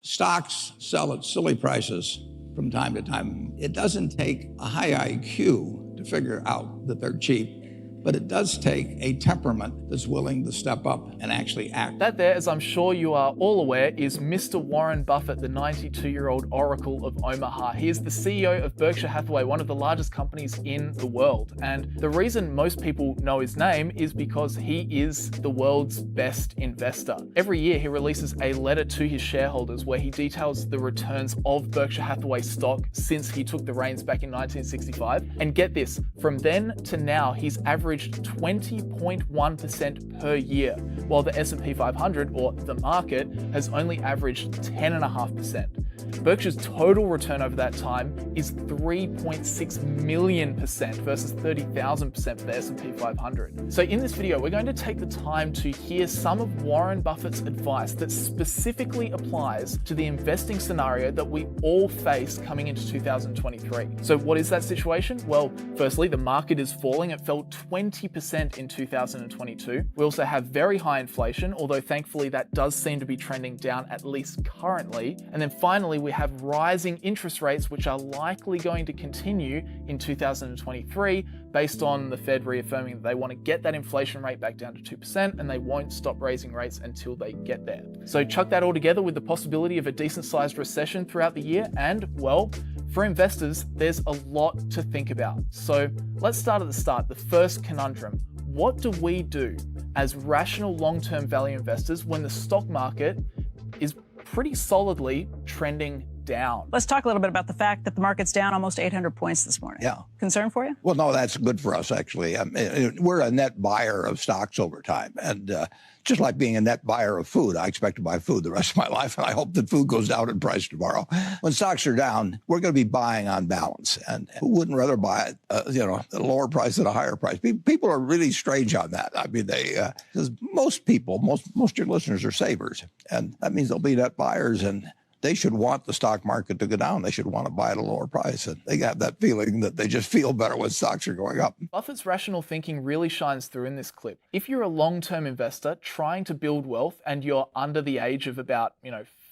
Stocks sell at silly prices from time to time. It doesn't take a high IQ to figure out that they're cheap, but it does take a temperament that's willing to step up and actually act. That there, as I'm sure you are all aware, is Mr. Warren Buffett, the 92-year-old oracle of Omaha. He is the CEO of Berkshire Hathaway, one of the largest companies in the world. And the reason most people know his name is because he is the world's best investor. Every year he releases a letter to his shareholders where he details the returns of Berkshire Hathaway stock since he took the reins back in 1965. And get this, from then to now, he's averaged 20.1% per year, while the S&P 500, or the market, has only averaged 10.5%. Berkshire's total return over that time is 3.6 million% versus 30,000% for the S&P 500. So in this video, we're going to take the time to hear some of Warren Buffett's advice that specifically applies to the investing scenario that we all face coming into 2023. So what is that situation? Well, firstly, the market is falling. It fell 20% in 2022. We also have very high inflation, although thankfully that does seem to be trending down, at least currently. And then finally, we have rising interest rates, which are likely going to continue in 2023 based on the Fed reaffirming that they want to get that inflation rate back down to 2% and they won't stop raising rates until they get there. So chuck that all together with the possibility of a decent sized recession throughout the year, and well, for investors, there's a lot to think about. So let's start at the start. The first conundrum: what do we do as rational long-term value investors when the stock market is pretty solidly trending down? Let's talk a little bit about the fact that the market's down almost 800 points this morning. Yeah. Concern for you? Well, no, that's good for us, actually. I mean, we're a net buyer of stocks over time. And just like being a net buyer of food, I expect to buy food the rest of my life, and I hope that food goes down in price tomorrow. When stocks are down, we're going to be buying on balance. And who wouldn't rather buy at a lower price than a higher price? People are really strange on that. I mean, because most people, most of your listeners are savers. And that means they'll be net buyers, and they should want the stock market to go down. They should want to buy at a lower price. And they have that feeling that they just feel better when stocks are going up. Buffett's rational thinking really shines through in this clip. If you're a long-term investor trying to build wealth and you're under the age of about,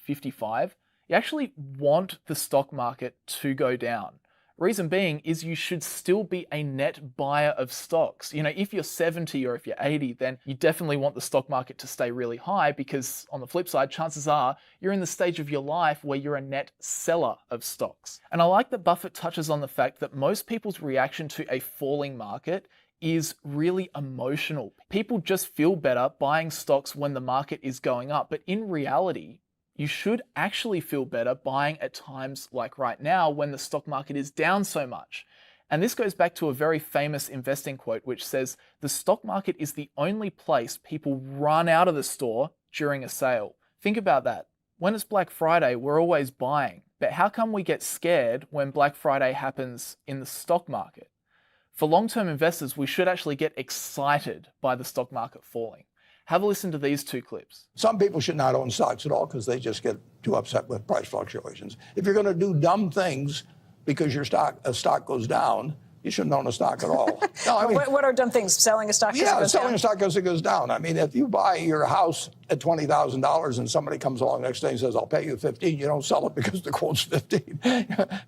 55, you actually want the stock market to go down. Reason being is you should still be a net buyer of stocks. If you're 70 or if you're 80, then you definitely want the stock market to stay really high, because on the flip side, chances are you're in the stage of your life where you're a net seller of stocks. And I like that Buffett touches on the fact that most people's reaction to a falling market is really emotional. People just feel better buying stocks when the market is going up, but in reality, you should actually feel better buying at times like right now when the stock market is down so much. And this goes back to a very famous investing quote, which says, "The stock market is the only place people run out of the store during a sale." Think about that. When it's Black Friday, we're always buying. But how come we get scared when Black Friday happens in the stock market? For long-term investors, we should actually get excited by the stock market falling. Have a listen to these two clips. Some people should not own stocks at all because they just get too upset with price fluctuations. If you're going to do dumb things because a stock goes down, you shouldn't own a stock at all. No, I mean, what are dumb things? Selling a stock because it goes selling down? a stock because it goes down. I mean, if you buy your house at $20,000 and somebody comes along next day and says, "I'll pay you 15," you don't sell it because the quote's 15.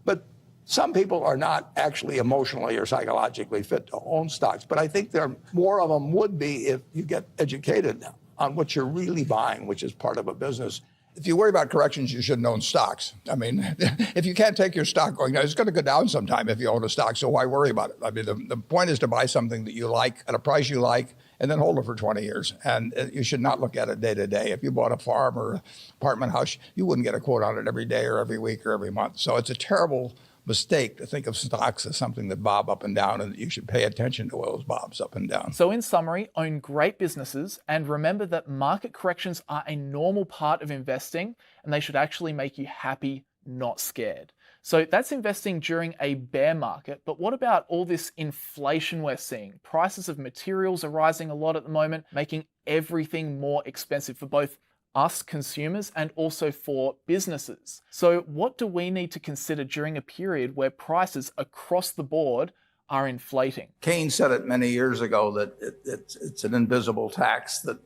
But some people are not actually emotionally or psychologically fit to own stocks, but I think more of them would be if you get educated on what you're really buying, which is part of a business. If you worry about corrections, you shouldn't own stocks. I mean, if you can't take your stock going down, it's going to go down sometime if you own a stock, so why worry about it? I mean, the point is to buy something that you like at a price you like and then hold it for 20 years. And you should not look at it day to day. If you bought a farm or apartment house, you wouldn't get a quote on it every day or every week or every month. So it's a terrible mistake to think of stocks as something that bob up and down, and that you should pay attention to those bobs up and down. So in summary, own great businesses and remember that market corrections are a normal part of investing and they should actually make you happy, not scared. So that's investing during a bear market, but what about all this inflation we're seeing? Prices of materials are rising a lot at the moment, making everything more expensive for both us consumers and also for businesses. So what do we need to consider during a period where prices across the board are inflating? Keynes said it many years ago that it's an invisible tax that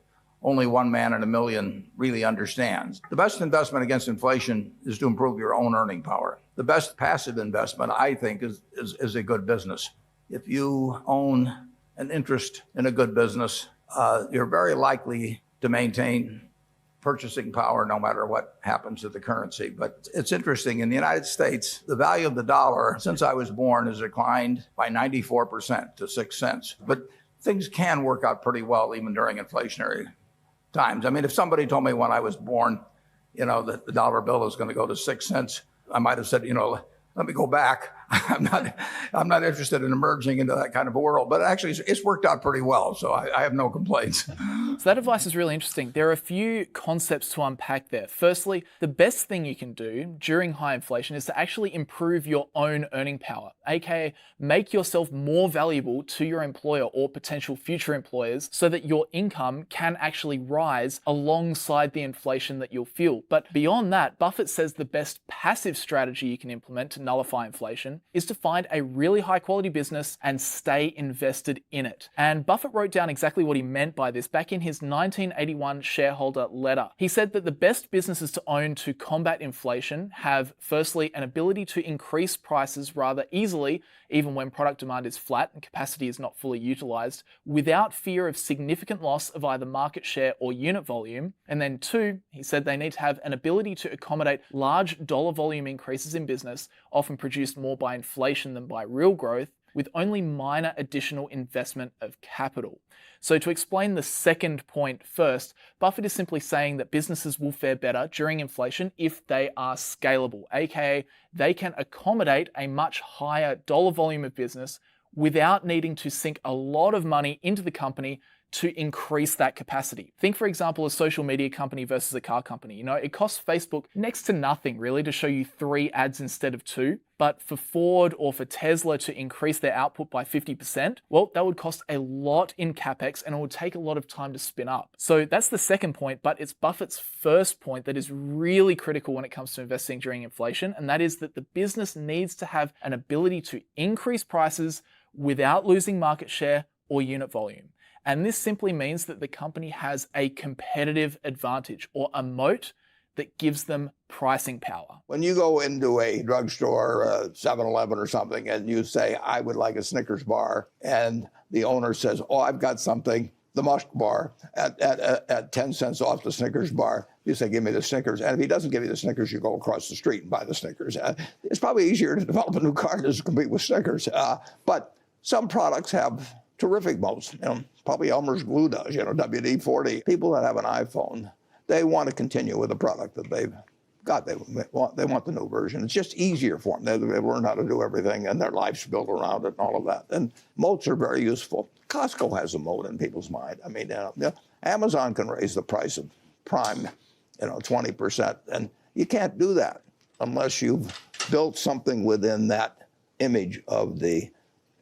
only one man in a million really understands. The best investment against inflation is to improve your own earning power. The best passive investment, I think, is a good business. If you own an interest in a good business, you're very likely to maintain purchasing power no matter what happens to the currency. But it's interesting, in the United States, the value of the dollar since I was born has declined by 94% to 6 cents. But things can work out pretty well even during inflationary times. I mean, if somebody told me when I was born, that the dollar bill is going to go to 6 cents, I might have said, let me go back. I'm not interested in emerging into that kind of a world. But actually, it's worked out pretty well, so I have no complaints. So that advice is really interesting. There are a few concepts to unpack there. Firstly, the best thing you can do during high inflation is to actually improve your own earning power, aka make yourself more valuable to your employer or potential future employers so that your income can actually rise alongside the inflation that you'll feel. But beyond that, Buffett says the best passive strategy you can implement to nullify inflation is to find a really high quality business and stay invested in it. And Buffett wrote down exactly what he meant by this back in his 1981 shareholder letter. He said that the best businesses to own to combat inflation have, firstly, an ability to increase prices rather easily, even when product demand is flat and capacity is not fully utilized, without fear of significant loss of either market share or unit volume. And then two, he said they need to have an ability to accommodate large dollar volume increases in business, often produced more by inflation than by real growth, with only minor additional investment of capital. So to explain the second point first, Buffett is simply saying that businesses will fare better during inflation if they are scalable, aka they can accommodate a much higher dollar volume of business without needing to sink a lot of money into the company to increase that capacity. Think, for example, a social media company versus a car company. It costs Facebook next to nothing really to show you 3 ads instead of 2. But for Ford or for Tesla to increase their output by 50%, well, that would cost a lot in capex and it would take a lot of time to spin up. So that's the second point, but it's Buffett's first point that is really critical when it comes to investing during inflation, and that is that the business needs to have an ability to increase prices without losing market share or unit volume. And this simply means that the company has a competitive advantage or a moat that gives them pricing power. When you go into a drugstore, 7-Eleven or something, and you say, I would like a Snickers bar, and the owner says, oh, I've got something, the Musk bar, at 10 cents off the Snickers bar, you say, give me the Snickers. And if he doesn't give you the Snickers, you go across the street and buy the Snickers. It's probably easier to develop a new car than to compete with Snickers. But some products have terrific moats. Probably Elmer's glue does, WD-40. People that have an iPhone, they want to continue with the product that they've got. They want the new version. It's just easier for them. They've learned how to do everything, and their life's built around it and all of that. And moats are very useful. Costco has a moat in people's mind. I mean, Amazon can raise the price of Prime, 20%, and you can't do that unless you've built something within that image of the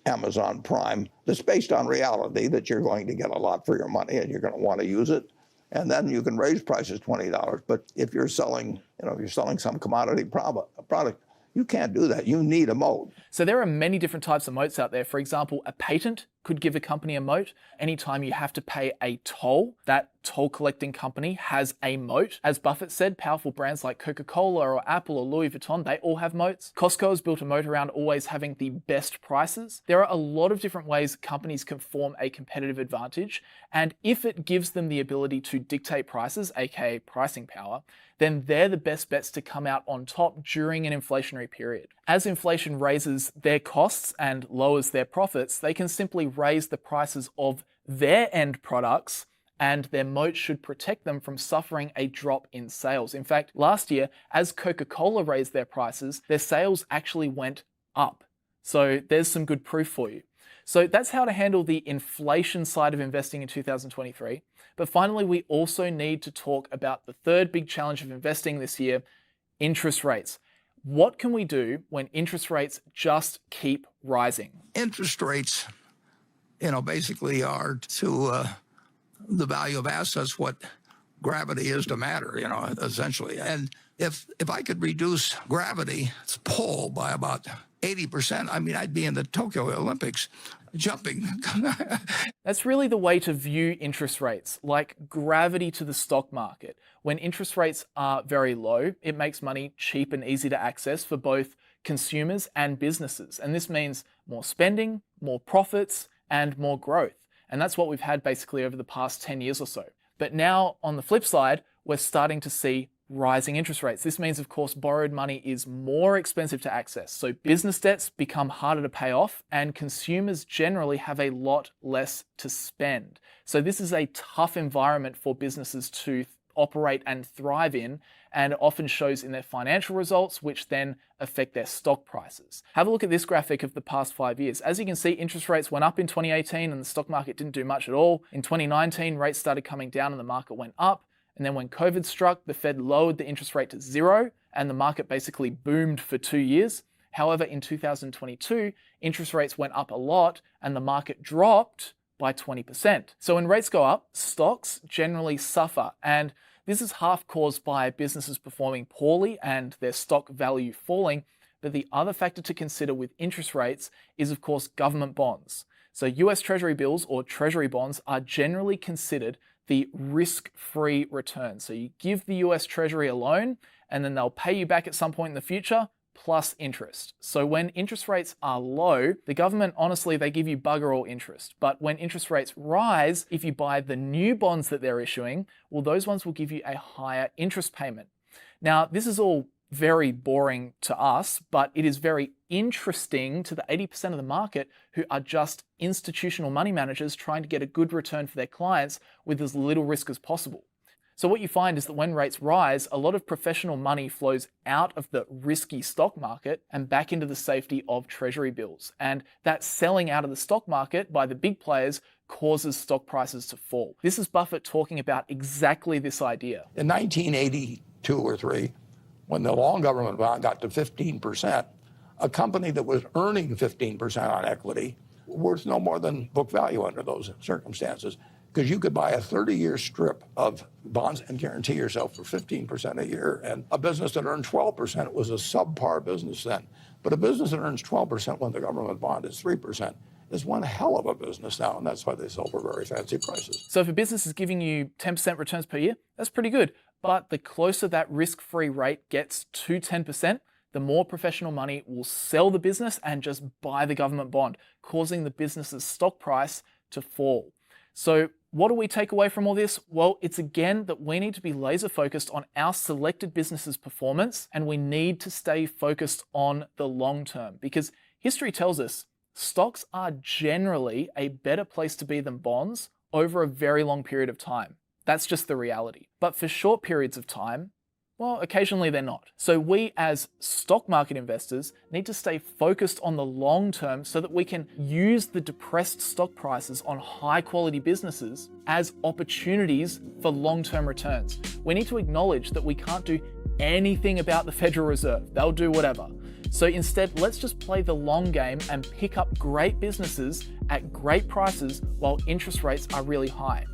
Amazon Prime that's based on reality that you're going to get a lot for your money and you're going to want to use it. And then you can raise prices $20. But if you're selling, some commodity product, you can't do that. You need a moat. So there are many different types of moats out there. For example, a patent could give a company a moat. Anytime you have to pay a toll, that toll collecting company has a moat. As Buffett said, powerful brands like Coca-Cola or Apple or Louis Vuitton, they all have moats. Costco has built a moat around always having the best prices. There are a lot of different ways companies can form a competitive advantage. And if it gives them the ability to dictate prices, aka pricing power, then they're the best bets to come out on top during an inflationary period. As inflation raises their costs and lowers their profits, they can simply raise the prices of their end products, and their moat should protect them from suffering a drop in sales. In fact, last year, as Coca-Cola raised their prices, their sales actually went up. So there's some good proof for you. So that's how to handle the inflation side of investing in 2023. But finally, we also need to talk about the third big challenge of investing this year, interest rates. What can we do when interest rates just keep rising? Interest rates, basically are to the value of assets what gravity is to matter, essentially. And if I could reduce gravity's pull by about 80%, I mean, I'd be in the Tokyo Olympics jumping. That's really the way to view interest rates, like gravity to the stock market. When interest rates are very low, it makes money cheap and easy to access for both consumers and businesses. And this means more spending, more profits, and more growth. And that's what we've had basically over the past 10 years or so. But now, on the flip side, we're starting to see rising interest rates. This means, of course, borrowed money is more expensive to access. So business debts become harder to pay off, and consumers generally have a lot less to spend. So this is a tough environment for businesses to operate and thrive in, and often shows in their financial results, which then affect their stock prices. Have a look at this graphic of the past 5 years. As you can see, interest rates went up in 2018 and the stock market didn't do much at all. In 2019, rates started coming down and the market went up. And then when COVID struck, the Fed lowered the interest rate to 0 and the market basically boomed for 2 years. However, in 2022, interest rates went up a lot and the market dropped by 20%. So when rates go up, stocks generally suffer. And this is half caused by businesses performing poorly and their stock value falling. But the other factor to consider with interest rates is, of course, government bonds. So US Treasury bills or Treasury bonds are generally considered the risk-free return. So you give the US Treasury a loan and then they'll pay you back at some point in the future plus interest. So when interest rates are low, the government, honestly, they give you bugger all interest. But when interest rates rise, if you buy the new bonds that they're issuing, well, those ones will give you a higher interest payment. Now, this is all very boring to us, but it is very interesting to the 80% of the market who are just institutional money managers trying to get a good return for their clients with as little risk as possible. So what you find is that when rates rise, a lot of professional money flows out of the risky stock market and back into the safety of treasury bills. And that selling out of the stock market by the big players causes stock prices to fall. This is Buffett talking about exactly this idea. In 1982 or 3, when the long government bond got to 15%, a company that was earning 15% on equity worth no more than book value under those circumstances, because you could buy a 30-year strip of bonds and guarantee yourself for 15% a year. And a business that earned 12% was a subpar business then. But a business that earns 12% when the government bond is 3% is one hell of a business now, and that's why they sell for very fancy prices. So if a business is giving you 10% returns per year, that's pretty good. But the closer that risk-free rate gets to 10%, the more professional money will sell the business and just buy the government bond, causing the business's stock price to fall. So what do we take away from all this? Well, it's again that we need to be laser focused on our selected business's performance, and we need to stay focused on the long term, because history tells us stocks are generally a better place to be than bonds over a very long period of time. That's just the reality. But for short periods of time, well, occasionally they're not. So we as stock market investors need to stay focused on the long term so that we can use the depressed stock prices on high quality businesses as opportunities for long-term returns. We need to acknowledge that we can't do anything about the Federal Reserve. They'll do whatever. So instead, let's just play the long game and pick up great businesses at great prices while interest rates are really high.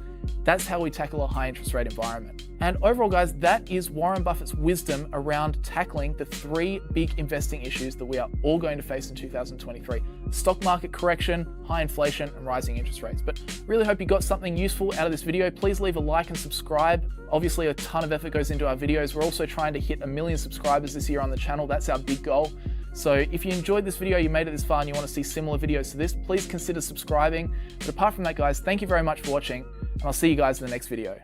That's how we tackle a high interest rate environment. And overall, guys, that is Warren Buffett's wisdom around tackling the 3 big investing issues that we are all going to face in 2023. Stock market correction, high inflation, and rising interest rates. But really hope you got something useful out of this video. Please leave a like and subscribe. Obviously, a ton of effort goes into our videos. We're also trying to hit 1 million subscribers this year on the channel. That's our big goal. So if you enjoyed this video, you made it this far and you want to see similar videos to this, please consider subscribing. But apart from that, guys, thank you very much for watching, and I'll see you guys in the next video.